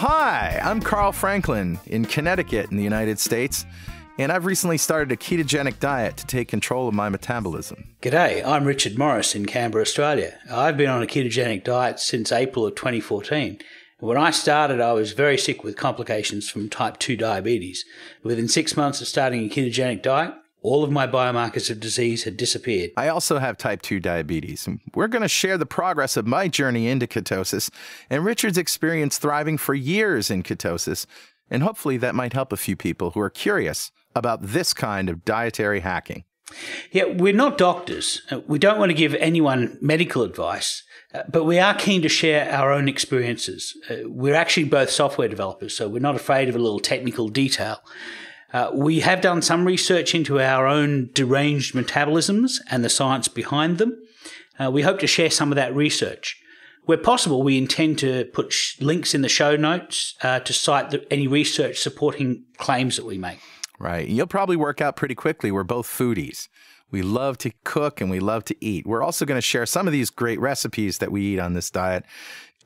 Hi, I'm Carl Franklin in Connecticut in the United States, and I've recently started a ketogenic diet to take control of my metabolism. G'day, I'm Richard Morris in Canberra, Australia. I've been on a ketogenic diet since April of 2014. When I started, I was very sick with complications from type 2 diabetes. Within 6 months of starting a ketogenic diet, all of my biomarkers of disease had disappeared. I also have type 2 diabetes, and we're going to share the progress of my journey into ketosis and Richard's experience thriving for years in ketosis, and hopefully that might help a few people who are curious about this kind of dietary hacking. Yeah, we're not doctors. We don't want to give anyone medical advice, but we are keen to share our own experiences. We're actually both software developers, so we're not afraid of a little technical detail. We have done some research into our own deranged metabolisms and the science behind them. We hope to share some of that research. Where possible, we intend to put links in the show notes to cite any research supporting claims that we make. Right. You'll probably work out pretty quickly. We're both foodies. We love to cook and we love to eat. We're also going to share some of these great recipes that we eat on this diet.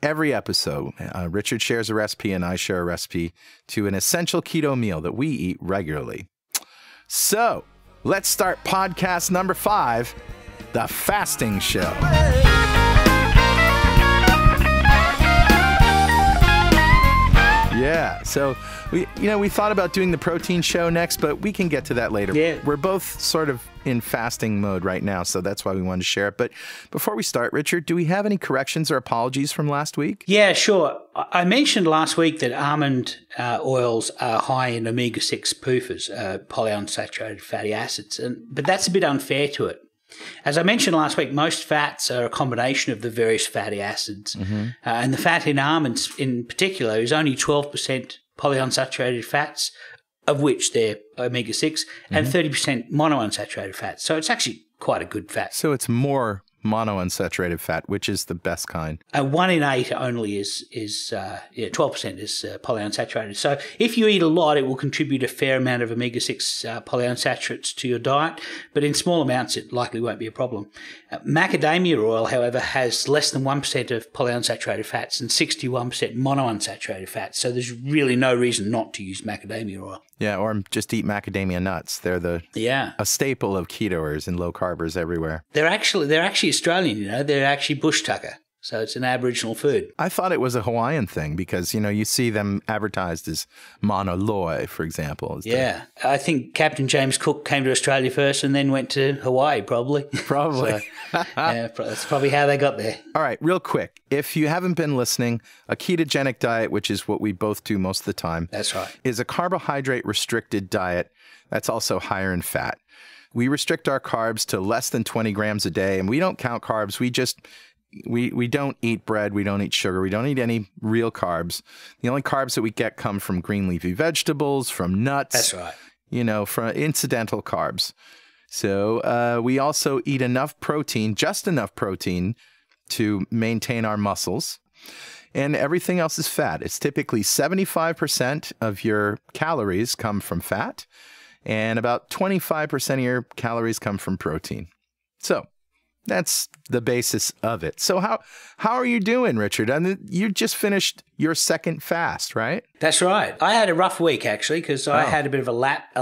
Every episode, Richard shares a recipe and I share a recipe to an essential keto meal that we eat regularly. So let's start podcast number 5, The Fasting Show. Yeah, so we thought about doing the protein show next, but we can get to that later. Yeah. We're both sort of in fasting mode right now, so that's why we wanted to share it. But before we start, Richard, do we have any corrections or apologies from last week? Yeah, sure. I mentioned last week that almond oils are high in omega-6 PUFAs, polyunsaturated fatty acids, but that's a bit unfair to it. As I mentioned last week, most fats are a combination of the various fatty acids. And the fat in almonds in particular is only 12% polyunsaturated fats, of which they're omega-6, and 30% monounsaturated fats. So it's actually quite a good fat. So it's more monounsaturated fat, which is the best kind. 1 in 8 only is 12% is polyunsaturated. So if you eat a lot, it will contribute a fair amount of omega-6 polyunsaturates to your diet, but in small amounts, it likely won't be a problem. Macadamia oil, however, has less than 1% of polyunsaturated fats and 61% monounsaturated fats. So there's really no reason not to use macadamia oil. Yeah, or just eat macadamia nuts. They're a staple of ketoers and low carbers everywhere. They're actually Australian, they're actually bush tucker. So it's an Aboriginal food. I thought it was a Hawaiian thing because, you see them advertised as Mauna Loa, for example. Yeah. I think Captain James Cook came to Australia first and then went to Hawaii, probably. Probably. So, yeah, that's probably how they got there. All right, real quick. If you haven't been listening, a ketogenic diet, which is what we both do most of the time. That's right. Is a carbohydrate-restricted diet that's also higher in fat. We restrict our carbs to less than 20 grams a day, and we don't count carbs. We don't eat bread. We don't eat sugar. We don't eat any real carbs. The only carbs that we get come from green leafy vegetables, from nuts. That's right. From incidental carbs. So we also eat enough protein, just enough protein to maintain our muscles. And everything else is fat. It's typically 75% of your calories come from fat, and about 25% of your calories come from protein. So that's the basis of it. So how are you doing, Richard? I mean, you just finished your second fast, right? That's right. I had a rough week, actually, because I had a bit of a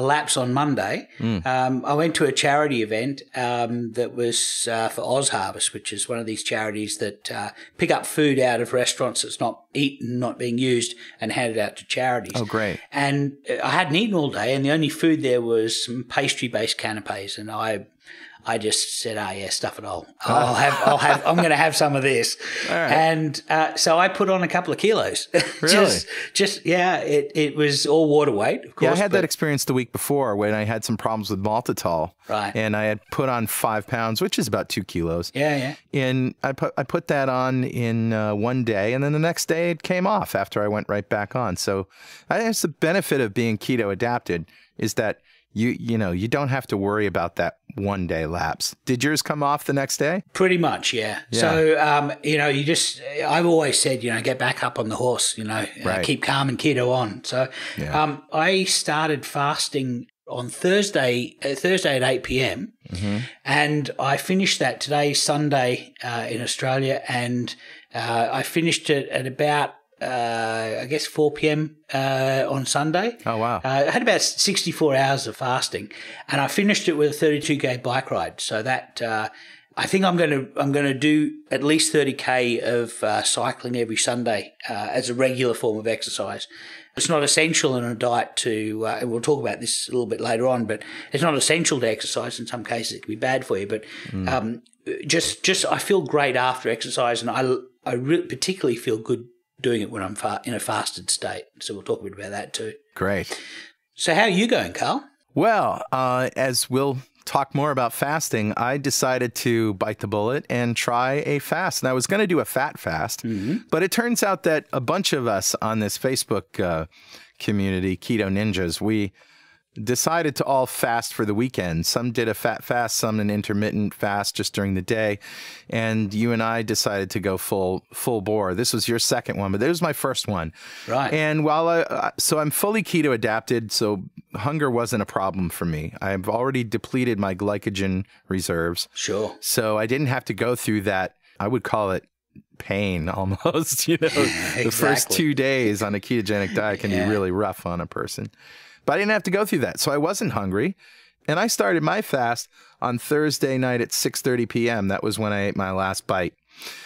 lapse on Monday. I went to a charity event that was for Oz Harvest, which is one of these charities that pick up food out of restaurants that's not eaten, not being used, and hand it out to charities. Oh, great. And I hadn't eaten all day, and the only food there was some pastry-based canapes, and I just said, yeah, stuff it all. I'm going to have some of this. All right. And so I put on a couple of kilos. Really? It was all water weight, of course. Yeah, I had that experience the week before when I had some problems with maltitol. Right. And I had put on 5 pounds, which is about 2 kilos. Yeah. And I put that on in one day, and then the next day it came off after I went right back on. So I think it's the benefit of being keto adapted is that you don't have to worry about that 1 day lapse. Did yours come off the next day? Pretty much, yeah. So, I've always said, get back up on the horse, right. Keep calm and keto on. So I started fasting on Thursday at 8 p.m. And I finished that today, Sunday in Australia, and I finished it at about I guess 4 p.m. On Sunday. Oh, wow. I had about 64 hours of fasting, and I finished it with a 32K bike ride. So that I think I'm going to do at least 30K of cycling every Sunday as a regular form of exercise. It's not essential in a diet to, and we'll talk about this a little bit later on, but it's not essential to exercise. In some cases, it can be bad for you. But just I feel great after exercise, and I really particularly feel good doing it when I'm in a fasted state. So we'll talk a bit about that too. Great. So how are you going, Carl? Well, as we'll talk more about fasting, I decided to bite the bullet and try a fast. And I was going to do a fat fast, but it turns out that a bunch of us on this Facebook community, Keto Ninjas, we decided to all fast for the weekend. Some did a fat fast, some an intermittent fast just during the day. And you and I decided to go full bore. This was your second one, but it was my first one. Right. And while so I'm fully keto adapted, so hunger wasn't a problem for me. I've already depleted my glycogen reserves. Sure. So I didn't have to go through that, I would call it pain almost, Exactly. The first 2 days on a ketogenic diet can be really rough on a person. But I didn't have to go through that, so I wasn't hungry. And I started my fast on Thursday night at 6:30 p.m. That was when I ate my last bite.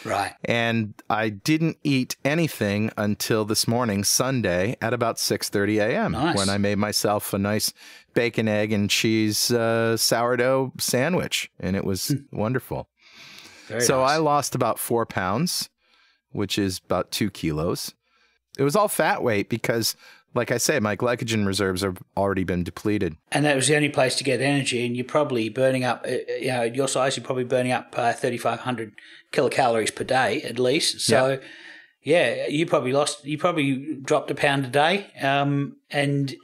Right. And I didn't eat anything until this morning, Sunday, at about 6:30 a.m. Nice. When I made myself a nice bacon, egg, and cheese sourdough sandwich. And it was wonderful. So nice. I lost about 4 pounds, which is about 2 kilos. It was all fat weight because, like I say, my glycogen reserves have already been depleted. And that was the only place to get energy, and you're probably burning up, at your size, you're probably burning up 3,500 kilocalories per day at least. So, you probably dropped a pound a day, and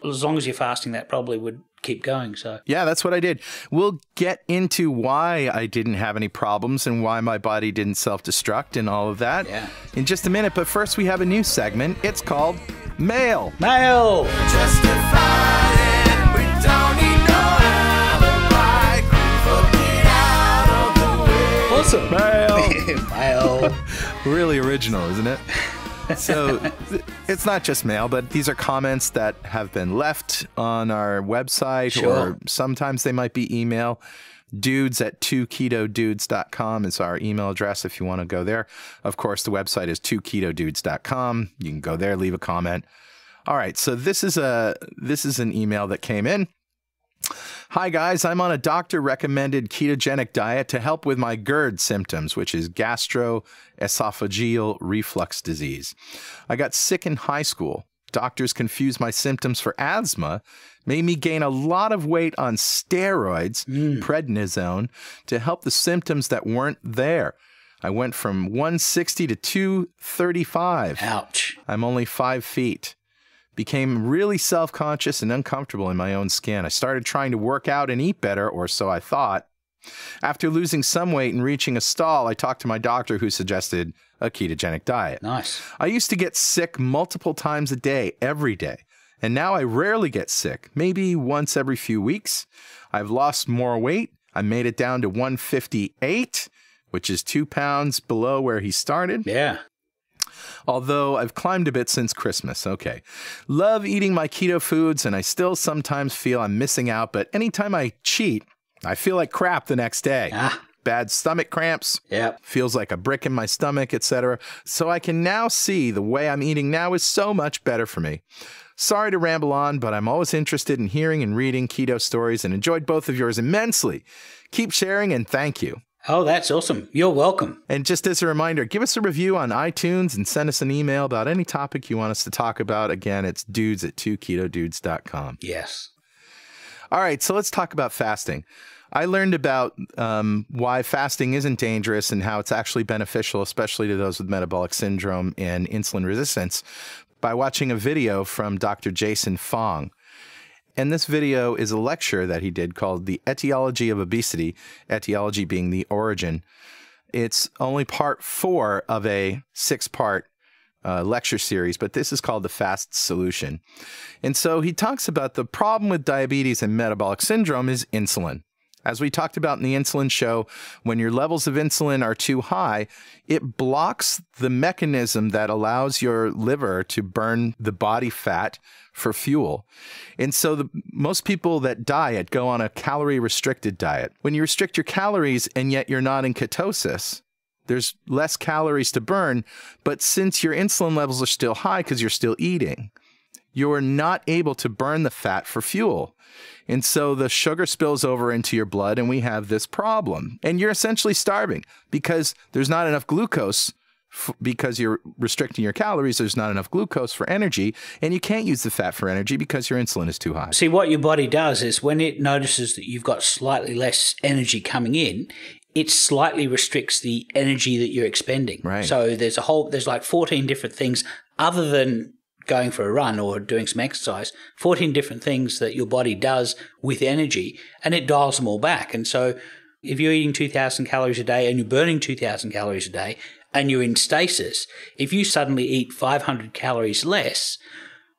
as long as you're fasting, that probably would keep going. So yeah, that's what I did. We'll get into why I didn't have any problems and why my body didn't self-destruct and all of that in just a minute. But first, we have a new segment. It's called Mail. Mail. Justified and we don't need no alibi. Fuck it out of the way. Awesome. Mail. Mail. Really original, isn't it? So it's not just mail, but these are comments that have been left on our website, or sometimes they might be email. dudes@2ketodudes.com is our email address if you want to go there. Of course, the website is 2ketodudes.com. You can go there, leave a comment. All right, so this is an email that came in. Hi guys, I'm on a doctor-recommended ketogenic diet to help with my GERD symptoms, which is gastroesophageal reflux disease. I got sick in high school. Doctors confused my symptoms for asthma, made me gain a lot of weight on steroids, prednisone, to help the symptoms that weren't there. I went from 160 to 235. Ouch. I'm only 5 feet. Became really self-conscious and uncomfortable in my own skin. I started trying to work out and eat better, or so I thought. After losing some weight and reaching a stall, I talked to my doctor, who suggested a ketogenic diet. Nice. I used to get sick multiple times a day, every day. And now I rarely get sick, maybe once every few weeks. I've lost more weight. I made it down to 158, which is 2 pounds below where he started. Yeah. Although I've climbed a bit since Christmas. Okay. Love eating my keto foods, and I still sometimes feel I'm missing out, but anytime I cheat, I feel like crap the next day. Bad stomach cramps. Yep. Feels like a brick in my stomach, etc. So I can now see the way I'm eating now is so much better for me. Sorry to ramble on, but I'm always interested in hearing and reading keto stories and enjoyed both of yours immensely. Keep sharing, and thank you. Oh, that's awesome. You're welcome. And just as a reminder, give us a review on iTunes and send us an email about any topic you want us to talk about. Again, it's dudes@2ketodudes.com. Yes. All right, so let's talk about fasting. I learned about why fasting isn't dangerous and how it's actually beneficial, especially to those with metabolic syndrome and insulin resistance, by watching a video from Dr. Jason Fong. And this video is a lecture that he did called The Etiology of Obesity, etiology being the origin. It's only part 4 of a 6-part lecture series, but this is called The Fast Solution. And so he talks about the problem with diabetes and metabolic syndrome is insulin. As we talked about in the insulin show, when your levels of insulin are too high, it blocks the mechanism that allows your liver to burn the body fat for fuel. And so most people that diet go on a calorie-restricted diet. When you restrict your calories and yet you're not in ketosis, there's less calories to burn, but since your insulin levels are still high because you're still eating, you're not able to burn the fat for fuel. And so the sugar spills over into your blood and we have this problem. And you're essentially starving because there's not enough glucose because you're restricting your calories. There's not enough glucose for energy and you can't use the fat for energy because your insulin is too high. See, what your body does is when it notices that you've got slightly less energy coming in, it slightly restricts the energy that you're expending. Right. So there's like 14 different things other than going for a run or doing some exercise, 14 different things that your body does with energy, and it dials them all back. And so if you're eating 2,000 calories a day and you're burning 2,000 calories a day and you're in stasis, if you suddenly eat 500 calories less,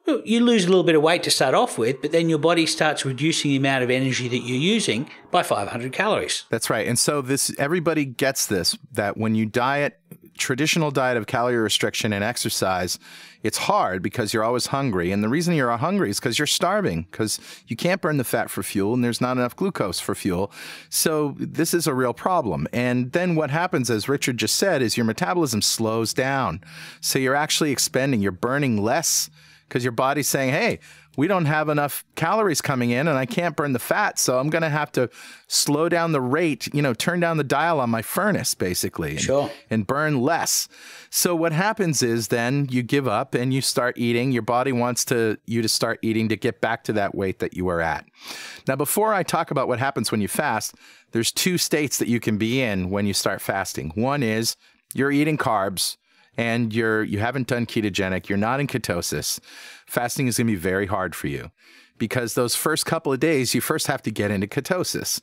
well, you lose a little bit of weight to start off with, but then your body starts reducing the amount of energy that you're using by 500 calories. That's right. And so everybody gets this, that when you diet, traditional diet of calorie restriction and exercise, it's hard because you're always hungry. And the reason you're hungry is because you're starving, because you can't burn the fat for fuel and there's not enough glucose for fuel. So this is a real problem. And then what happens, as Richard just said, is your metabolism slows down. So you're actually you're burning less because your body's saying, hey, we don't have enough calories coming in and I can't burn the fat, so I'm going to have to slow down the rate, turn down the dial on my furnace, basically, and burn less. So what happens is then you give up and you start eating. Your body wants you to start eating to get back to that weight that you were at. Now, before I talk about what happens when you fast, there's two states that you can be in when you start fasting. One is you're eating carbs, and you haven't done ketogenic, you're not in ketosis, fasting is going to be very hard for you because those first couple of days, you first have to get into ketosis.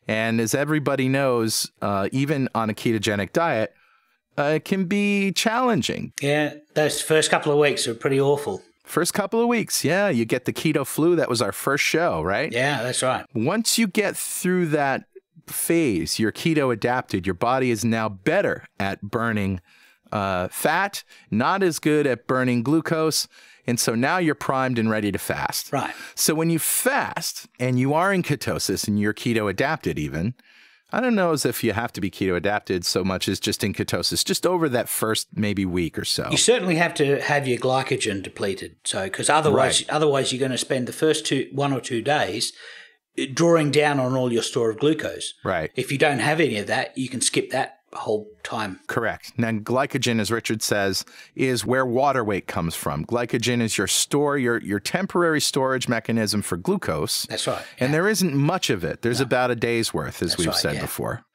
And as everybody knows, even on a ketogenic diet, it can be challenging. Yeah, those first couple of weeks are pretty awful. First couple of weeks, yeah, you get the keto flu. That was our first show, right? Yeah, that's right. Once you get through that phase, you're keto adapted, your body is now better at burning fat, not as good at burning glucose. And so now you're primed and ready to fast. Right. So when you fast and you are in ketosis and you're keto adapted even, I don't know as if you have to be keto adapted so much as just in ketosis, just over that first maybe week or so. You certainly have to have your glycogen depleted. So, because otherwise you're going to spend the first 1 or 2 days drawing down on all your store of glucose. Right. If you don't have any of that, you can skip that whole time. Correct. Now, glycogen, as Richard says, is where water weight comes from. Glycogen is your temporary storage mechanism for glucose. That's right. Yeah. And there isn't much of it. There's about a day's worth, as we've said before.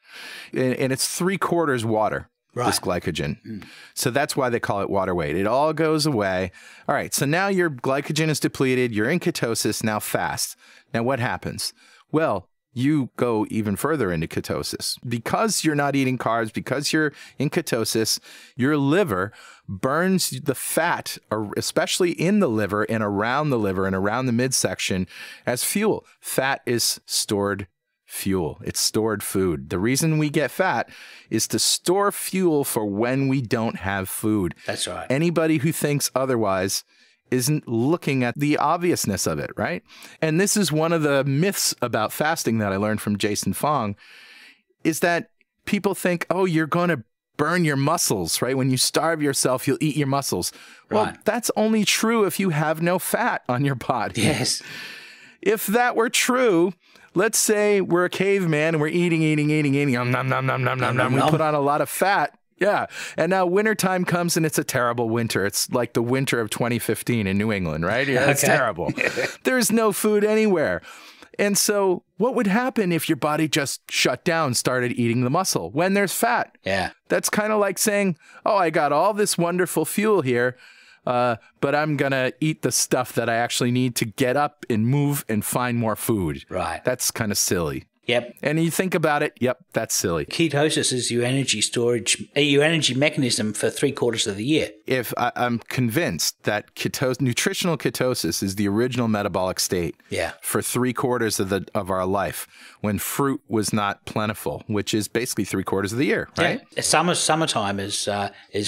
And it's 3/4 water, this glycogen. So that's why they call it water weight. It all goes away. All right, so now your glycogen is depleted. You're in ketosis, now fast. Now what happens? Well, you go even further into ketosis. Because you're not eating carbs, because you're in ketosis, your liver burns the fat, especially in the liver and around the midsection, as fuel. Fat is stored fuel. It's stored food. The reason we get fat is to store fuel for when we don't have food. That's right. Anybody who thinks otherwise isn't looking at the obviousness of it, right? And this is one of the myths about fasting that I learned from Jason Fong, is that people think, oh, you're going to burn your muscles, right? When you starve yourself, you'll eat your muscles. Well, that's only true if you have no fat on your body. Yes. If that were true, let's say we're a caveman and we're eating, nom, nom, nom, nom, nom, nom, nom. We put on a lot of fat. Yeah. And now wintertime comes and it's a terrible winter. It's like the winter of 2015 in New England, right? Yeah, it's terrible. There's no food anywhere. And so what would happen if your body just shut down, started eating the muscle when there's fat? Yeah. That's kind of like saying, oh, I got all this wonderful fuel here, but I'm going to eat the stuff that I actually need to get up and move and find more food. Right. That's kind of silly. Yep. And you think about it, yep, that's silly. Ketosis is your energy storage, your energy mechanism for 3/4 of the year. If I'm convinced that nutritional ketosis is the original metabolic state for 3/4 of our life when fruit was not plentiful, which is basically 3/4 of the year, right? Yeah. Summertime is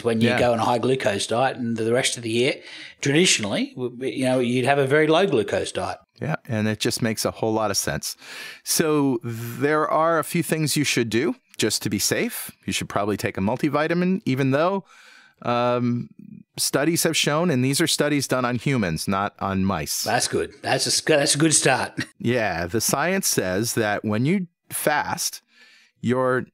when you go on a high glucose diet, and the rest of the year, traditionally, you'd have a very low glucose diet. Yeah, and it just makes a whole lot of sense. So there are a few things you should do just to be safe. You should probably take a multivitamin, even though studies have shown, and these are studies done on humans, not on mice. That's good. That's a good start. Yeah, the science says that when you fast, you're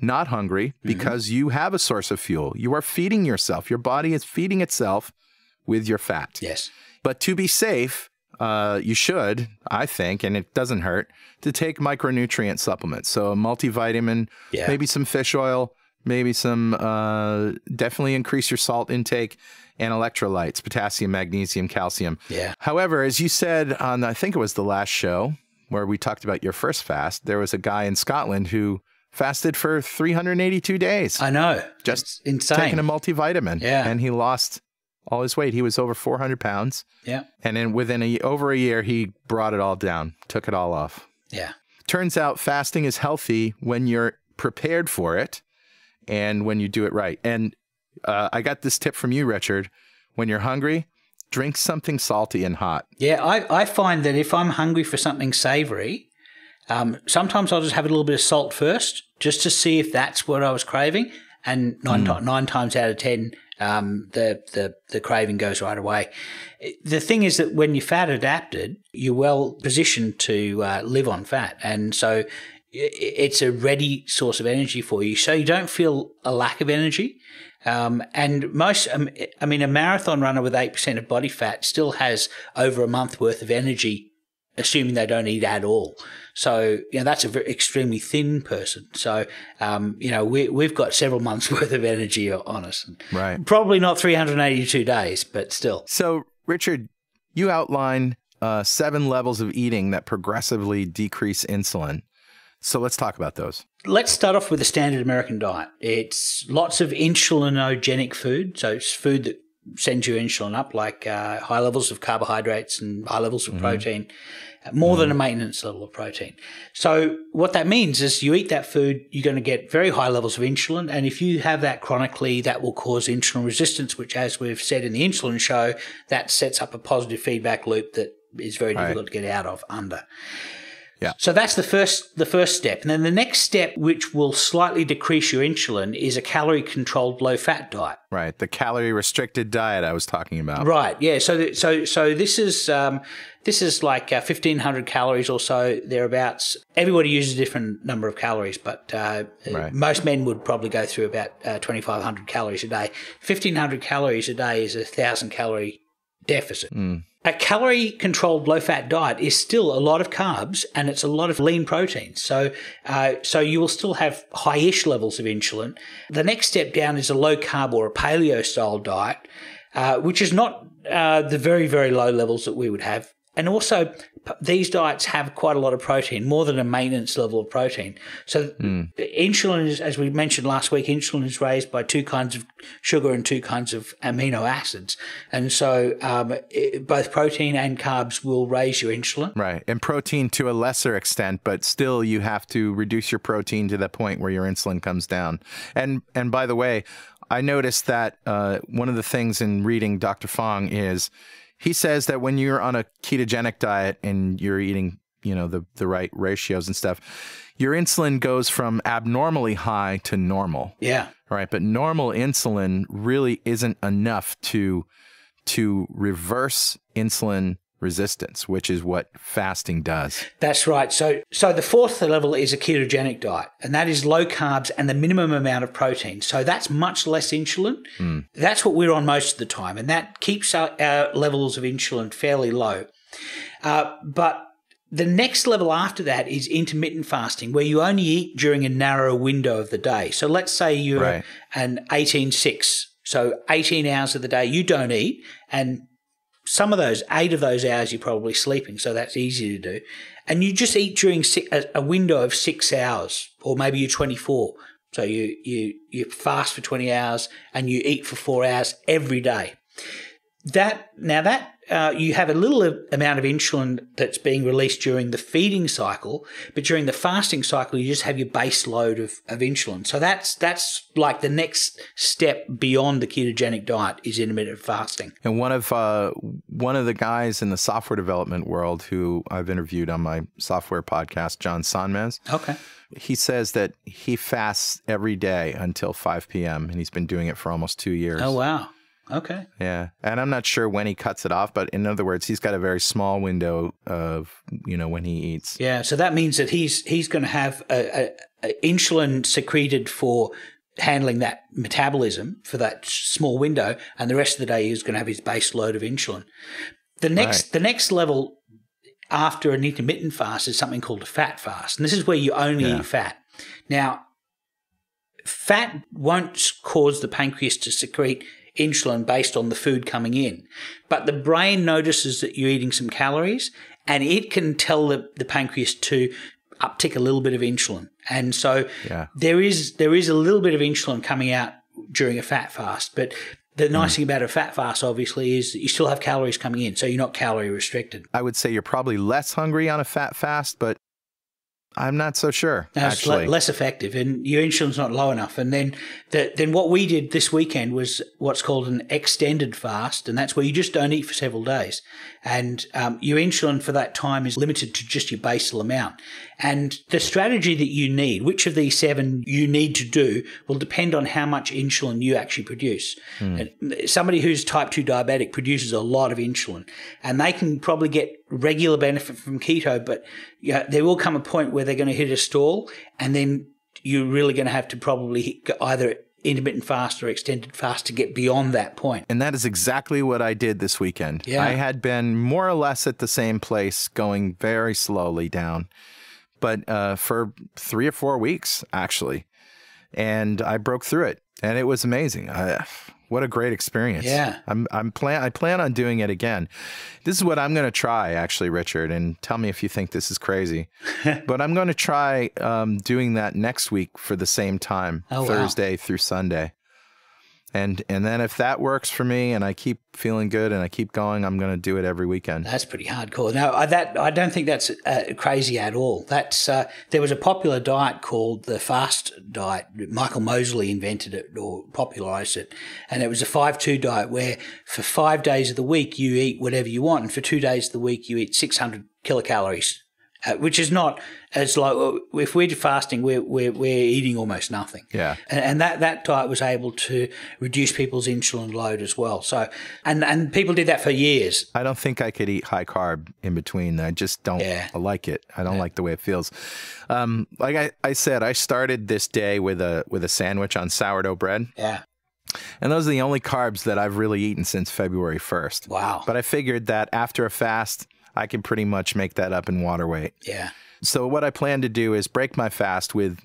not hungry because you have a source of fuel. You are feeding yourself. Your body is feeding itself with your fat. Yes. But to be safe, you should, I think, and it doesn't hurt, to take micronutrient supplements. So a multivitamin, maybe some fish oil, maybe some, definitely increase your salt intake, and electrolytes, potassium, magnesium, calcium. Yeah. However, as you said on, I think it was the last show where we talked about your first fast, there was a guy in Scotland who fasted for 382 days. I know. Just it's insane. Taking a multivitamin. Yeah. And he lost all his weight. He was over 400 pounds. Yeah. And then within over a year, he brought it all down, took it all off. Yeah. Turns out fasting is healthy when you're prepared for it and when you do it right. And I got this tip from you, Richard. When you're hungry, drink something salty and hot. Yeah, I find that if I'm hungry for something savory, sometimes I'll just have a little bit of salt first just to see if that's what I was craving. And nine times out of 10, the craving goes right away. The thing is that when you're fat adapted, you're well positioned to live on fat. And so it's a ready source of energy for you. So you don't feel a lack of energy. And a marathon runner with 8% of body fat still has over a month worth of energy, assuming they don't eat at all. So, that's a very extremely thin person. So, we've got several months worth of energy on us. Right. Probably not 382 days, but still. So, Richard, you outline 7 levels of eating that progressively decrease insulin. So let's talk about those. Let's start off with the standard American diet. It's lots of insulinogenic food. So it's food that sends your insulin up, like high levels of carbohydrates and high levels of protein, more than a maintenance level of protein. So what that means is you eat that food, you're going to get very high levels of insulin. And if you have that chronically, that will cause insulin resistance, which, as we've said in the insulin show, that sets up a positive feedback loop that is very difficult to get out of under. Yeah. So that's the first step. And then the next step, which will slightly decrease your insulin, is a calorie-controlled low-fat diet. Right. The calorie-restricted diet I was talking about. Right. Yeah. So this is like 1,500 calories or so, thereabouts. Everybody uses a different number of calories, but most men would probably go through about 2,500 calories a day. 1,500 calories a day is a 1,000-calorie deficit. A calorie-controlled low-fat diet is still a lot of carbs and it's a lot of lean proteins. So you will still have high-ish levels of insulin. The next step down is a low-carb or a paleo-style diet, which is not the very, very low levels that we would have. And also, these diets have quite a lot of protein, more than a maintenance level of protein. So insulin is, as we mentioned last week, insulin is raised by 2 kinds of sugar and 2 kinds of amino acids. And so both protein and carbs will raise your insulin. Right. And protein to a lesser extent, but still you have to reduce your protein to the point where your insulin comes down. And by the way, I noticed that one of the things in reading Dr. Fong is he says that when you're on a ketogenic diet and you're eating, the right ratios and stuff, your insulin goes from abnormally high to normal. Yeah. Right. But normal insulin really isn't enough to reverse insulin resistance, which is what fasting does. That's right. So the fourth level is a ketogenic diet, and that is low carbs and the minimum amount of protein. So that's much less insulin. That's what we're on most of the time, and that keeps our levels of insulin fairly low. But the next level after that is intermittent fasting, where you only eat during a narrow window of the day. So let's say you're an 18-6, so 18 hours of the day you don't eat, and some of those, 8 of those hours, you're probably sleeping, so that's easy to do. And you just eat during a window of 6 hours, or maybe you're 24. So you fast for 20 hours and you eat for 4 hours every day. You have a little amount of insulin that's being released during the feeding cycle, but during the fasting cycle, you just have your base load of insulin. So that's like the next step beyond the ketogenic diet is intermittent fasting. And one of the guys in the software development world who I've interviewed on my software podcast, John Sonmez. Okay. He says that he fasts every day until 5 p.m. and he's been doing it for almost 2 years. Oh, wow. Okay. Yeah. And I'm not sure when he cuts it off, but in other words, he's got a very small window of, when he eats. Yeah. So that means that he's going to have a insulin secreted for handling that metabolism for that small window, and the rest of the day he's going to have his base load of insulin. The next level after an intermittent fast is something called a fat fast, and this is where you only eat fat. Now, fat won't cause the pancreas to secrete insulin based on the food coming in, but the brain notices that you're eating some calories, and it can tell the pancreas to uptick a little bit of insulin. And so there is a little bit of insulin coming out during a fat fast, but the nice thing about a fat fast, obviously, is that you still have calories coming in, so you're not calorie restricted. I would say you're probably less hungry on a fat fast, but I'm not so sure, actually. It's less effective, and your insulin's not low enough. And then what we did this weekend was what's called an extended fast, and that's where you just don't eat for several days. And your insulin for that time is limited to just your basal amount. And the strategy that you need, which of these 7 you need to do, will depend on how much insulin you actually produce. And somebody who's type 2 diabetic produces a lot of insulin, and they can probably get regular benefit from keto, but there will come a point where they're going to hit a stall, and then you're really going to have to probably either intermittent fast or extended fast to get beyond that point. And that is exactly what I did this weekend. Yeah. I had been more or less at the same place, going very slowly down, but for 3 or 4 weeks, actually. And I broke through it, and it was amazing. What a great experience. Yeah. I plan on doing it again. This is what I'm going to try, actually, Richard, and tell me if you think this is crazy. But I'm going to try doing that next week for the same time, Thursday through Sunday. And then if that works for me and I keep feeling good and I keep going, I'm going to do it every weekend. That's pretty hardcore. No, I don't think that's crazy at all. That's there was a popular diet called the fast diet. Michael Mosley invented it or popularized it. And it was a 5-2 diet where for 5 days of the week you eat whatever you want, and for 2 days of the week you eat 600 kilocalories. Which is not as like if we're fasting, we're eating almost nothing. Yeah, and that diet was able to reduce people's insulin load as well. So and people did that for years. I don't think I could eat high carb in between. I just don't like it. I don't like the way it feels. Like I said, I started this day with a sandwich on sourdough bread. Yeah. And those are the only carbs that I've really eaten since February 1st. Wow. But I figured that after a fast, I can pretty much make that up in water weight. Yeah. So what I plan to do is break my fast with,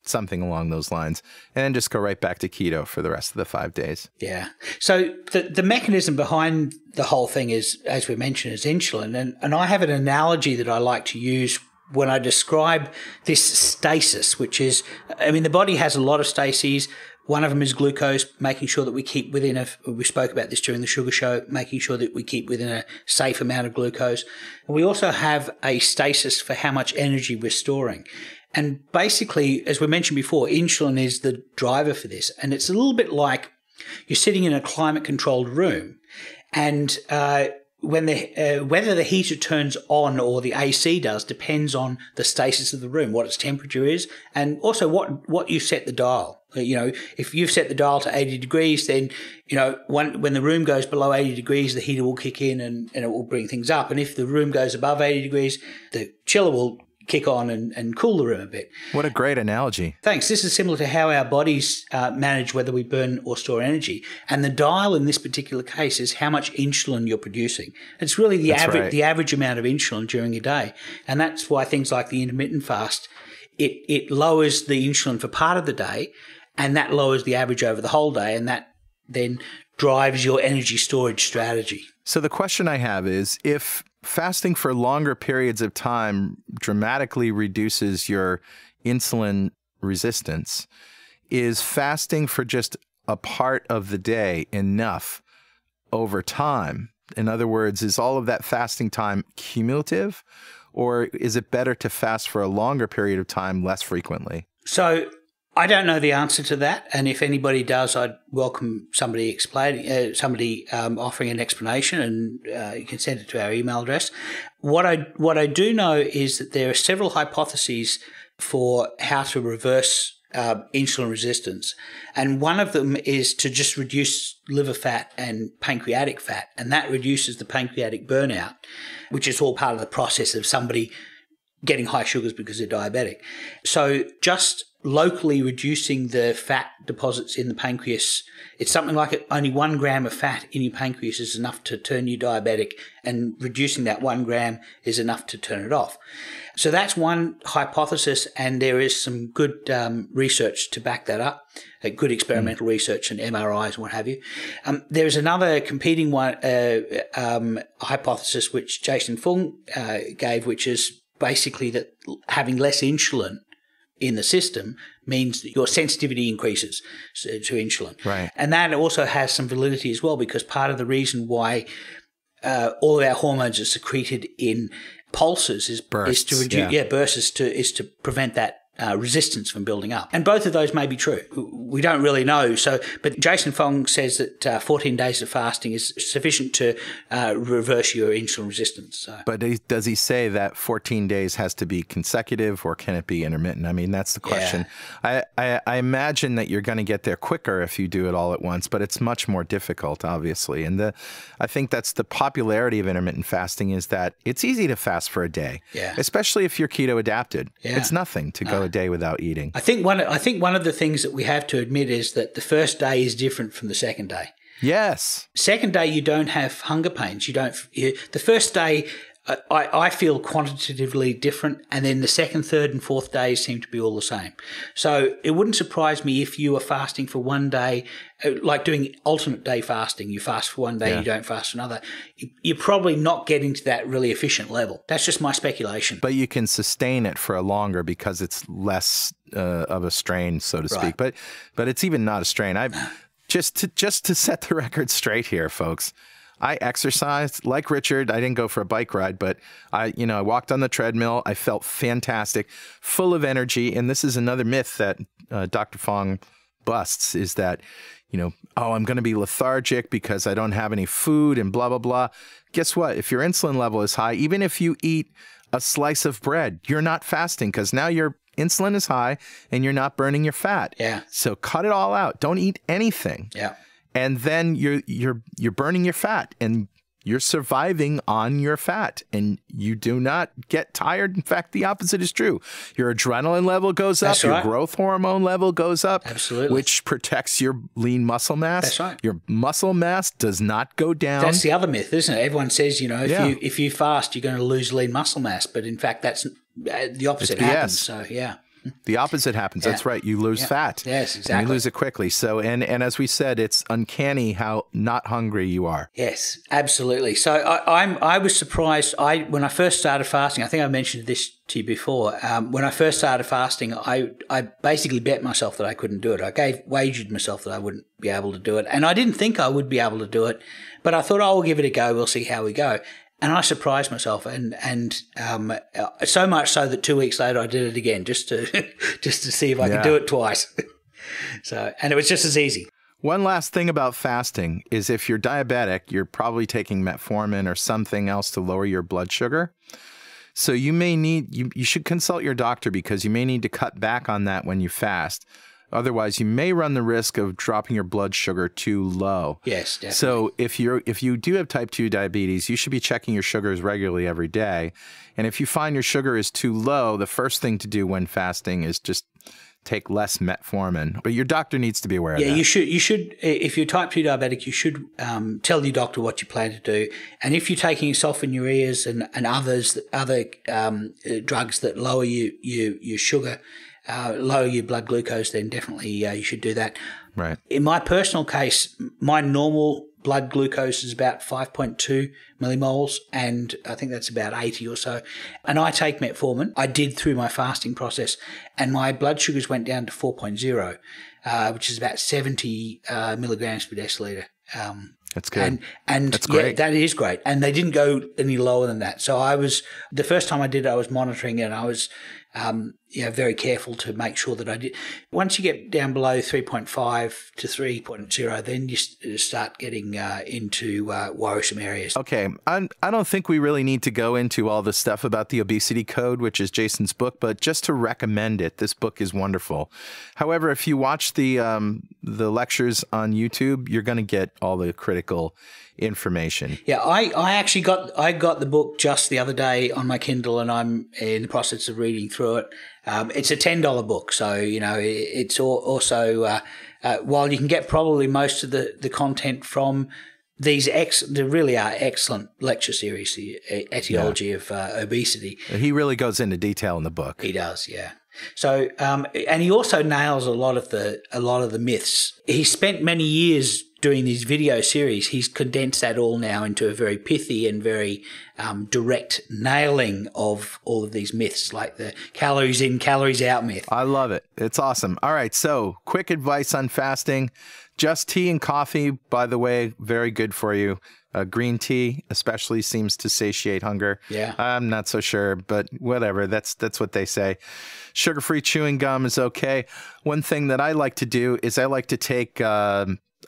something along those lines, and then just go right back to keto for the rest of the 5 days. Yeah. So the mechanism behind the whole thing is, as we mentioned, is insulin. And I have an analogy that I like to use when I describe this stasis, which is, the body has a lot of stases. One of them is glucose, making sure that we keep within we spoke about this during the sugar show, making sure that we keep within a safe amount of glucose. We also have a stasis for how much energy we're storing. And basically, as we mentioned before, insulin is the driver for this. And it's a little bit like you're sitting in a climate-controlled room, and when whether the heater turns on or the AC does depends on the stasis of the room, what its temperature is, and also what you set the dial. If you've set the dial to 80 degrees, then, when the room goes below 80 degrees, the heater will kick in and it will bring things up. And if the room goes above 80 degrees, the chiller will kick on and cool the room a bit. What a great analogy. Thanks. This is similar to how our bodies manage whether we burn or store energy. And the dial in this particular case is how much insulin you're producing. It's really the average amount of insulin during a day. And that's why things like the intermittent fast, it lowers the insulin for part of the day, and that lowers the average over the whole day, and that then drives your energy storage strategy. So the question I have is, if fasting for longer periods of time dramatically reduces your insulin resistance, is fasting for just a part of the day enough over time? In other words, is all of that fasting time cumulative, or is it better to fast for a longer period of time less frequently? So I don't know the answer to that, and if anybody does, I'd welcome somebody offering an explanation, and you can send it to our email address. What I do know is that there are several hypotheses for how to reverse insulin resistance, and one of them is to just reduce liver fat and pancreatic fat, and that reduces the pancreatic burnout, which is all part of the process of somebody getting high sugars because they're diabetic. So just locally reducing the fat deposits in the pancreas, it's something like only 1 gram of fat in your pancreas is enough to turn you diabetic, and reducing that 1 gram is enough to turn it off. So that's one hypothesis, and there is some good research to back that up, good experimental research and MRIs and what have you. There's another competing one hypothesis which Jason Fung gave, which is basically that having less insulin in the system means that your sensitivity increases to insulin. Right. And that also has some validity as well, because part of the reason why all of our hormones are secreted in pulses is to reduce bursts is to prevent that resistance from building up. And both of those may be true. We don't really know. But Jason Fung says that 14 days of fasting is sufficient to reverse your insulin resistance. So. But does he say that 14 days has to be consecutive, or can it be intermittent? I mean, that's the question. Yeah. I imagine that you're going to get there quicker if you do it all at once, but it's much more difficult, obviously. And I think that's the popularity of intermittent fasting, is that it's easy to fast for a day, especially if you're keto adapted. Yeah. It's nothing to go a day without eating. I think one of the things that we have to admit is that the first day is different from the second day. Yes. Second day, you don't have hunger pains. The first day, I feel quantitatively different, and then the second, third, and fourth days seem to be all the same. So it wouldn't surprise me if you were fasting for one day, like doing alternate day fasting. You fast for one day, you don't fast for another. You're probably not getting to that really efficient level. That's just my speculation. But you can sustain it for a longer because it's less of a strain, so to speak. But it's even not a strain. Just to set the record straight here, folks. I exercised like Richard. I didn't go for a bike ride, but I walked on the treadmill. I felt fantastic, full of energy. And this is another myth that Dr. Fong busts, is that, I'm going to be lethargic because I don't have any food and blah, blah, blah. Guess what? If your insulin level is high, even if you eat a slice of bread, you're not fasting, because now your insulin is high and you're not burning your fat. Yeah. So cut it all out. Don't eat anything. Yeah. And then you're burning your fat, and you're surviving on your fat, and you do not get tired. In fact, the opposite is true. Your adrenaline level goes up. That's right. Your growth hormone level goes up. Absolutely. Which protects your lean muscle mass. That's right. Your muscle mass does not go down. That's the other myth, isn't it? Everyone says, if you fast, you're going to lose lean muscle mass, but in fact, that's the opposite happens. So yeah. The opposite happens. That's right. You lose fat. Yes, exactly. And you lose it quickly. So, and as we said, it's uncanny how not hungry you are. Yes, absolutely. So I was surprised. When I first started fasting, I think I mentioned this to you before. When I first started fasting, I basically bet myself that I couldn't do it. I wagered myself that I wouldn't be able to do it, and I didn't think I would be able to do it. But I thought, we'll give it a go. We'll see how we go. And I surprised myself, and so much so that 2 weeks later I did it again, just to see if I could do it twice. And it was just as easy. One last thing about fasting is, if you're diabetic, you're probably taking metformin or something else to lower your blood sugar. So you may need, you should consult your doctor, because you may need to cut back on that when you fast. Otherwise, you may run the risk of dropping your blood sugar too low. Yes, definitely. So if you do have type 2 diabetes, you should be checking your sugars regularly every day. And if you find your sugar is too low, the first thing to do when fasting is just take less metformin. But your doctor needs to be aware of that. Yeah, you should. If you're type 2 diabetic, you should tell your doctor what you plan to do. And if you're taking sulfonylureas and other drugs that lower your sugar, lower your blood glucose, then definitely you should do that. Right. In my personal case, my normal blood glucose is about 5.2 millimoles, and I think that's about 80 or so. And I take metformin. I did through my fasting process, and my blood sugars went down to 4.0, which is about 70 milligrams per deciliter. That's good. And That's yeah, great. that is great. And they didn't go any lower than that. So the first time I did it, I was monitoring it, and I was very careful to make sure that I did. Once you get down below 3.5 to 3.0, then you start getting into worrisome areas. Okay, I don't think we really need to go into all the stuff about the obesity code, which is Jason's book, but just to recommend it, this book is wonderful. However, if you watch the lectures on YouTube, you're going to get all the critical information. Yeah, I actually got the book just the other day on my Kindle, and I'm in the process of reading through it. It's a $10 book, so it's also while you can get probably most of the content from these there really are excellent lecture series, the Etiology of Obesity. He really goes into detail in the book. He does, yeah. So, and he also nails a lot of the myths. He spent many years doing these video series. He's condensed that all now into a very pithy and very direct nailing of all of these myths, like the calories in, calories out myth. I love it. It's awesome. All right, so quick advice on fasting. Just tea and coffee, by the way, very good for you. Green tea especially seems to satiate hunger. Yeah. I'm not so sure, but whatever. That's what they say. Sugar-free chewing gum is okay. One thing that I like to do is I like to take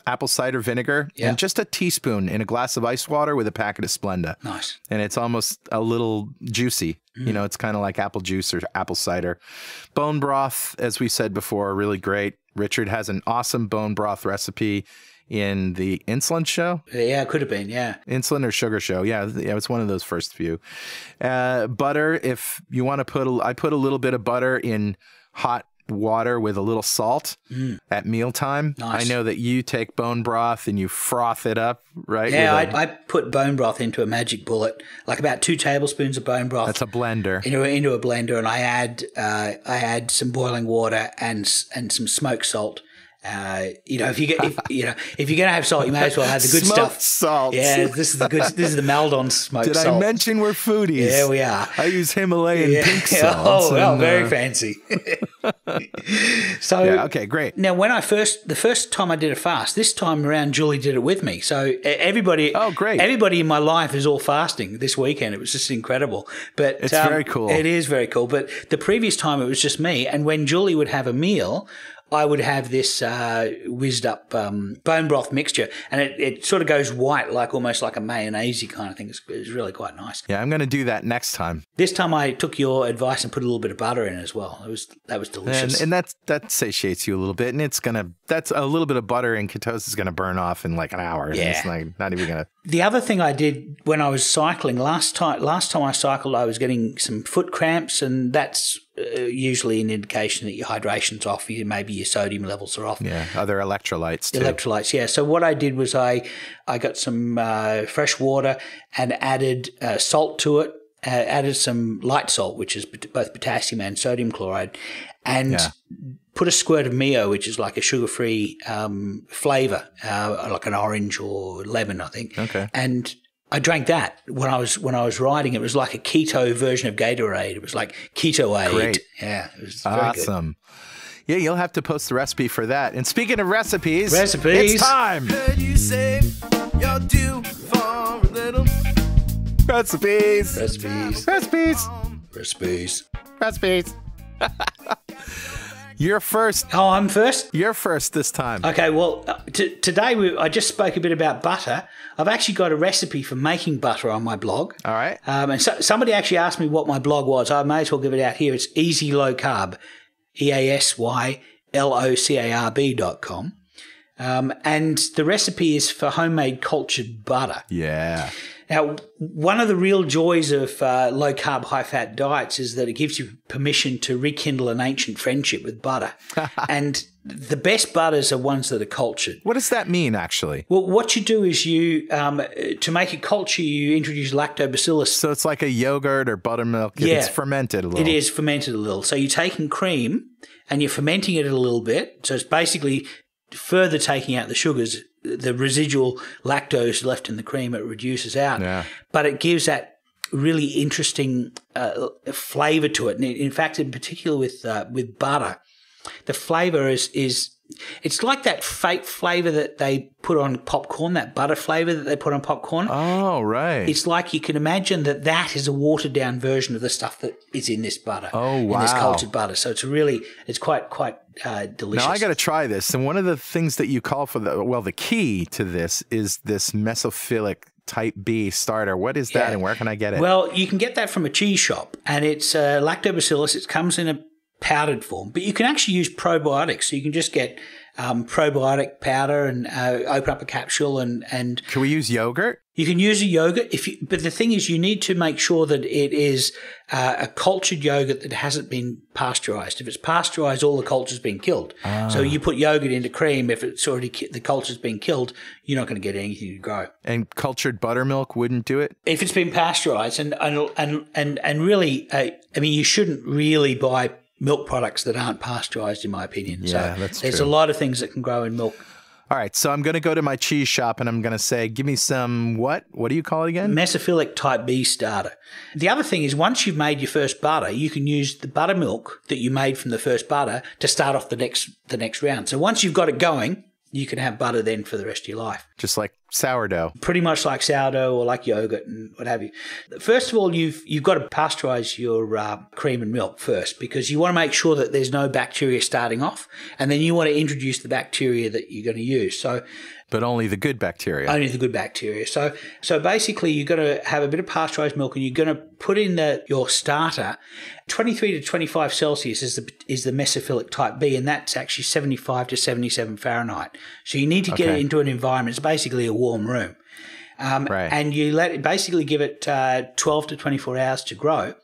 apple cider vinegar and just a teaspoon in a glass of ice water with a packet of Splenda. Nice. And it's almost a little juicy. It's kind of like apple juice or apple cider. Bone broth, as we said before, really great. Richard has an awesome bone broth recipe in the Insulin show. Yeah, it could have been, yeah. Insulin or Sugar show. Yeah, it's one of those first few. Butter, if you want to I put a little bit of butter in hot water with a little salt at mealtime. Nice. I know that you take bone broth and you froth it up, right? Yeah, I put bone broth into a magic bullet, like about 2 tablespoons of bone broth. That's a blender. Into a blender, and I add some boiling water and some smoked salt. If you're gonna have salt, you may as well have the good Smoked stuff. salt. Yeah, this is the Maldon smoked salt. Did I mention we're foodies? Yeah, we are. I use Himalayan pink salt. Oh, well, very fancy. So yeah, okay, great. Now, the first time I did a fast, this time around, Julie did it with me. So everybody, great. Everybody in my life is all fasting this weekend. It was just incredible. But it's very cool. It is very cool. But the previous time it was just me, and when Julie would have a meal, I would have this whizzed up bone broth mixture, and it sort of goes white, almost like a mayonnaise kind of thing. It's really quite nice. Yeah, I'm going to do that next time. This time I took your advice and put a little bit of butter in as well. That was delicious. And that satiates you a little bit, and that's a little bit of butter in ketosis is going to burn off in like an hour. Yeah. And it's like not even going to. The other thing I did when I was cycling last time I cycled, I was getting some foot cramps, and that's usually an indication that your hydration's off. Maybe your sodium levels are off. Yeah, other electrolytes too. Electrolytes, yeah. So what I did was I got some fresh water and added salt to it, added some light salt, which is both potassium and sodium chloride, and put a squirt of Mio, which is like a sugar-free flavor, like an orange or lemon, I think. Okay. And I drank that when I was riding. It was like a keto version of Gatorade. It was like Keto-Aid. Great. Yeah, it was awesome. Yeah, you'll have to post the recipe for that. And speaking of recipes, it's time. Heard you say you're due for a little Recipes. You're first. Oh, I'm first? You're first this time. Okay, well, today I just spoke a bit about butter. I've actually got a recipe for making butter on my blog. All right. And somebody actually asked me what my blog was. I may as well give it out here. It's Easy Low Carb, EASYLOCARB.com. And the recipe is for homemade cultured butter. Yeah. Now, one of the real joys of low-carb, high-fat diets is that it gives you permission to rekindle an ancient friendship with butter. And the best butters are ones that are cultured. What does that mean, actually? Well, what you do is to make it culture, you introduce lactobacillus. So it's like a yogurt or buttermilk. Yeah. It's fermented a little. It is fermented a little. So you're taking cream and you're fermenting it a little bit. So it's basically further taking out the sugars, the residual lactose left in the cream, it reduces out. Yeah. But it gives that really interesting flavor to it. And in fact, in particular with butter, the flavor is it's like that fake flavor that they put on popcorn, that butter flavor that they put on popcorn. Oh, right. It's like you can imagine that is a watered down version of the stuff that is in this butter. Oh, wow. In this cultured butter. So it's quite delicious. Now I got to try this. And one of the things that you call for the key to this is this Mesophilic type B starter. What is that and where can I get it? Well, you can get that from a cheese shop, and it's lactobacillus. It comes in a powdered form, but you can actually use probiotics. So you can just get probiotic powder and open up a capsule and can we use yogurt? You can use a yogurt but the thing is you need to make sure that it is a cultured yogurt that hasn't been pasteurized. If it's pasteurized, all the culture's been killed. So you put yogurt into cream, if it's already the culture's been killed, you're not going to get anything to grow. And cultured buttermilk wouldn't do it? If it's been pasteurized and really, I mean, you shouldn't really buy milk products that aren't pasteurized, in my opinion. Yeah, so that's there's true. a lot of things that can grow in milk. All right, so I'm going to go to my cheese shop and I'm going to say, give me some what? What do you call it again? Mesophilic type B starter. The other thing is once you've made your first butter, you can use the buttermilk that you made from the first butter to start off the next round. So once you've got it going, you can have butter then for the rest of your life. Just like sourdough. Pretty much like sourdough or like yogurt and what have you. First of all, you've got to pasteurize your cream and milk first because you want to make sure that there's no bacteria starting off, and then you want to introduce the bacteria that you're going to use. But only the good bacteria. Only the good bacteria. So basically, you've got to have a bit of pasteurized milk, and you're going to put in your starter. 23 to 25 Celsius is the Mesophilic type B, and that's actually 75 to 77 Fahrenheit. So you need to get it into an environment. It's basically a warm room. Right. And you basically give it 12 to 24 hours to grow,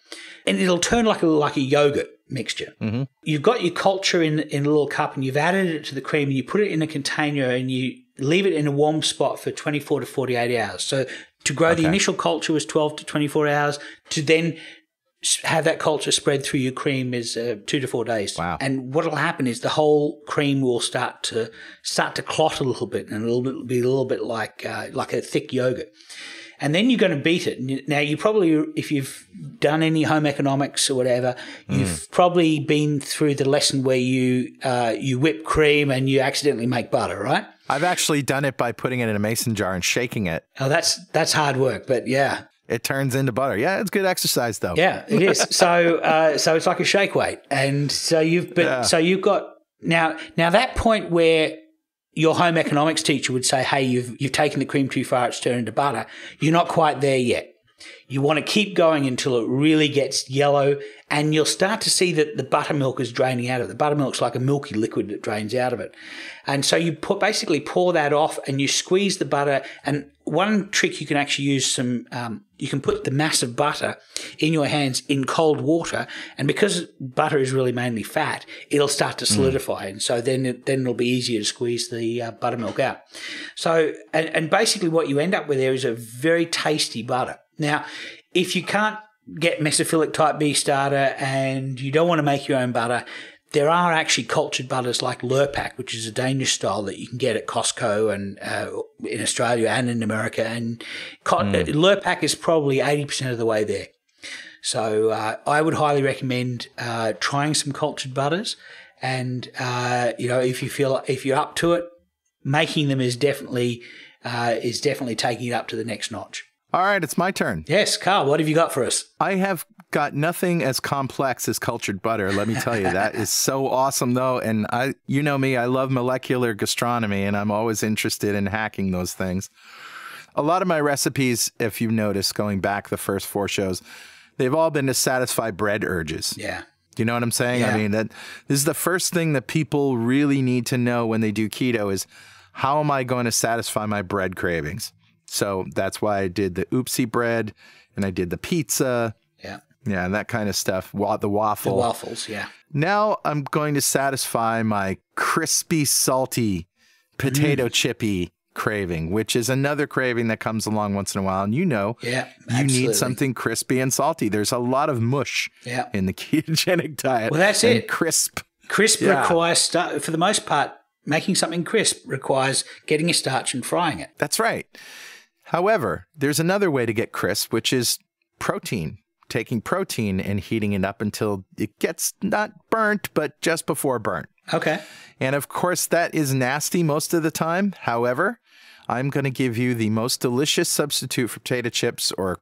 and it'll turn like a yogurt mixture. Mm-hmm. You've got your culture in a little cup, and you've added it to the cream, and you put it in a container, and you leave it in a warm spot for 24 to 48 hours. So to grow, the initial culture was 12 to 24 hours. To then have that culture spread through your cream is 2 to 4 days. Wow. And what will happen is the whole cream will start to clot a little bit, and it'll be a little bit like a thick yogurt. And then you're going to beat it. Now, you probably, if you've done any home economics or whatever, you've probably been through the lesson where you whip cream and you accidentally make butter, right? I've actually done it by putting it in a mason jar and shaking it. Oh, that's hard work, but yeah. It turns into butter. Yeah, it's good exercise though. Yeah, it is. So it's like a shake weight. And so you've got now that point where your home economics teacher would say, hey, you've taken the cream too far, it's turned into butter. You're not quite there yet. You want to keep going until it really gets yellow, and you'll start to see that the buttermilk is draining out of it. The buttermilk's like a milky liquid that drains out of it. And so you basically pour that off and you squeeze the butter. And one trick you can actually use you can put the mass of butter in your hands in cold water. And because butter is really mainly fat, it'll start to solidify. And so then it'll be easier to squeeze the buttermilk out. So, and basically what you end up with there is a very tasty butter. Now, if you can't get Mesophilic type B starter and you don't want to make your own butter, there are actually cultured butters like Lurpak, which is a Danish style that you can get at Costco and in Australia and in America. And Lurpak is probably 80% of the way there. So I would highly recommend trying some cultured butters. And if you're up to it, making them is definitely taking it up to the next notch. All right, it's my turn. Yes, Carl, what have you got for us? I have got nothing as complex as cultured butter, let me tell you. That is so awesome, though. And you know me, I love molecular gastronomy, and I'm always interested in hacking those things. A lot of my recipes, if you've noticed, going back the first 4 shows, they've all been to satisfy bread urges. Yeah. Do you know what I'm saying? Yeah. I mean, this is the first thing that people really need to know when they do keto is, how am I going to satisfy my bread cravings? So that's why I did the oopsie bread, and I did the pizza. Yeah. Yeah, and that kind of stuff. The waffle. The waffles, yeah. Now I'm going to satisfy my crispy, salty, potato chippy craving, which is another craving that comes along once in a while. And you need something crispy and salty. There's a lot of mush in the ketogenic diet. Well, that's it. Crisp. Crisp requires, for the most part, making something crisp requires getting a starch and frying it. That's right. However, there's another way to get crisp, which is protein. Taking protein and heating it up until it gets not burnt, but just before burnt. Okay. And of course, that is nasty most of the time. However, I'm going to give you the most delicious substitute for potato chips or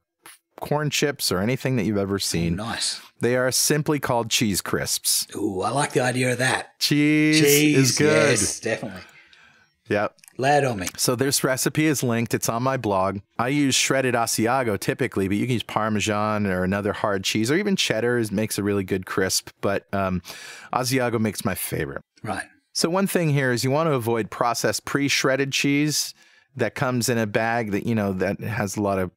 corn chips or anything that you've ever seen. Nice. They are simply called cheese crisps. Ooh, I like the idea of that. Cheese is good. Yes, definitely. Yep. Lay it on me. So this recipe is linked. It's on my blog. I use shredded Asiago typically, but you can use Parmesan or another hard cheese, or even cheddar makes a really good crisp. But Asiago makes my favorite. Right. So one thing here is you want to avoid processed pre-shredded cheese that comes in a bag that, that has a lot of,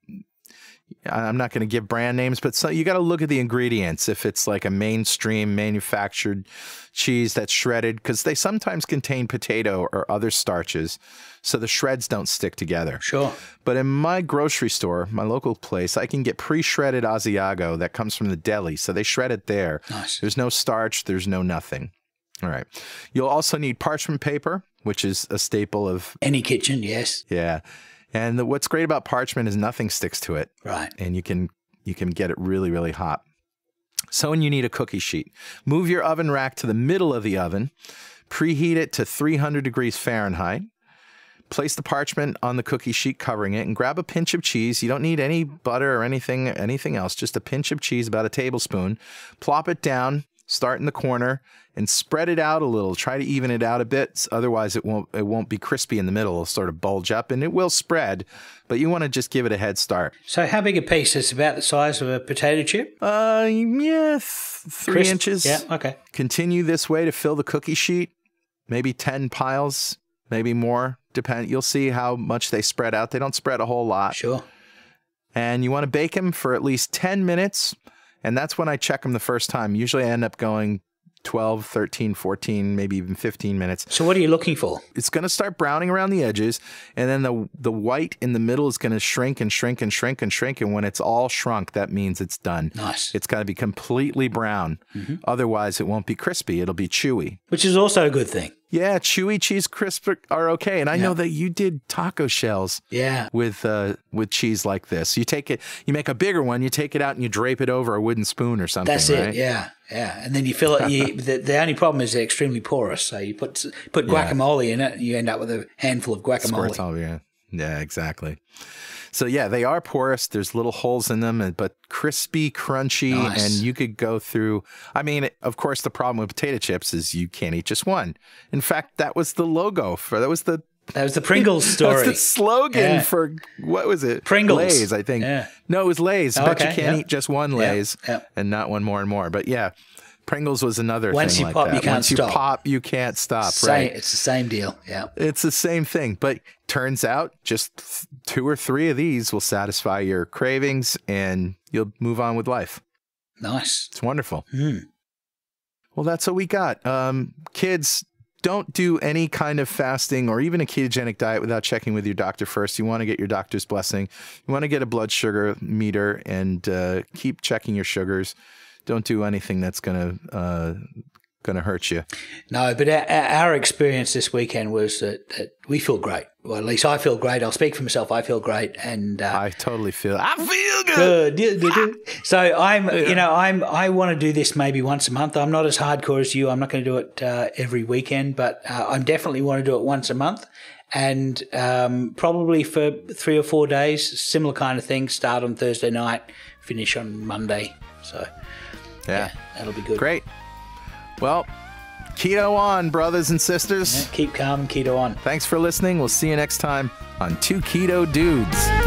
I'm not going to give brand names, but so you got to look at the ingredients. If it's like a mainstream manufactured cheese that's shredded, because they sometimes contain potato or other starches, so the shreds don't stick together. Sure. But in my grocery store, my local place, I can get pre-shredded Asiago that comes from the deli, so they shred it there. Nice. There's no starch, there's no nothing. All right. You'll also need parchment paper, which is a staple of any kitchen, yes. Yeah. And what's great about parchment is nothing sticks to it. Right. And you can get it really, really hot. So when you need a cookie sheet, move your oven rack to the middle of the oven, preheat it to 300 degrees Fahrenheit, place the parchment on the cookie sheet covering it, and grab a pinch of cheese. You don't need any butter or anything else, just a pinch of cheese, about a tablespoon. Plop it down, start in the corner, and spread it out a little. Try to even it out a bit. Otherwise, it won't be crispy in the middle. It'll sort of bulge up, and it will spread. But you want to just give it a head start. So how big a piece? It's about the size of a potato chip? Yeah, 3 inches. Yeah, okay. Continue this way to fill the cookie sheet. Maybe 10 piles, maybe more. You'll see how much they spread out. They don't spread a whole lot. Sure. And you want to bake them for at least 10 minutes. And that's when I check them the first time. Usually I end up going 12, 13, 14, maybe even 15 minutes. So what are you looking for? It's going to start browning around the edges, and then the white in the middle is going to shrink and shrink and shrink and shrink, and when it's all shrunk, that means it's done. Nice. It's got to be completely brown. Otherwise, it won't be crispy. It'll be chewy. Which is also a good thing. Yeah, chewy cheese crisps are okay. And I know that you did taco shells with cheese like this. You take it, you make a bigger one, you take it out and you drape it over a wooden spoon or something. That's right? it, yeah. And then you fill it. The only problem is they're extremely porous. So you put guacamole in it and you end up with a handful of guacamole. Squirts all over. Yeah, exactly. So yeah, they are porous. There's little holes in them, but crispy, crunchy, nice. And you could go through. I mean, of course, the problem with potato chips is you can't eat just one. In fact, that was the logo for that was the Pringles story. That's the slogan for what was it? Pringles. Lay's, I think. Yeah. No, it was Lay's. Oh, but okay. you can't eat just one Lay's and not one more and more. But yeah. Pringles was another Once thing you like pop, that. you can't Once stop. you pop, you can't stop, right? It's the same deal, yeah. It's the same thing, but turns out just 2 or 3 of these will satisfy your cravings and you'll move on with life. Nice. It's wonderful. Well, that's what we got. Kids, don't do any kind of fasting or even a ketogenic diet without checking with your doctor first. You want to get your doctor's blessing. You want to get a blood sugar meter and keep checking your sugars. Don't do anything that's gonna hurt you. No, but our experience this weekend was that we feel great. Well, at least I feel great. I'll speak for myself. I feel great, and I totally feel. I feel good. So I want to do this maybe once a month. I'm not as hardcore as you. I'm not going to do it every weekend, but I definitely want to do it once a month. And probably for 3 or 4 days, similar kind of thing. Start on Thursday night, finish on Monday. So. Yeah, that'll be good. Great. Well, keto on, brothers and sisters. Yeah, keep calm and keto on. Thanks for listening. We'll see you next time on 2 Keto Dudes.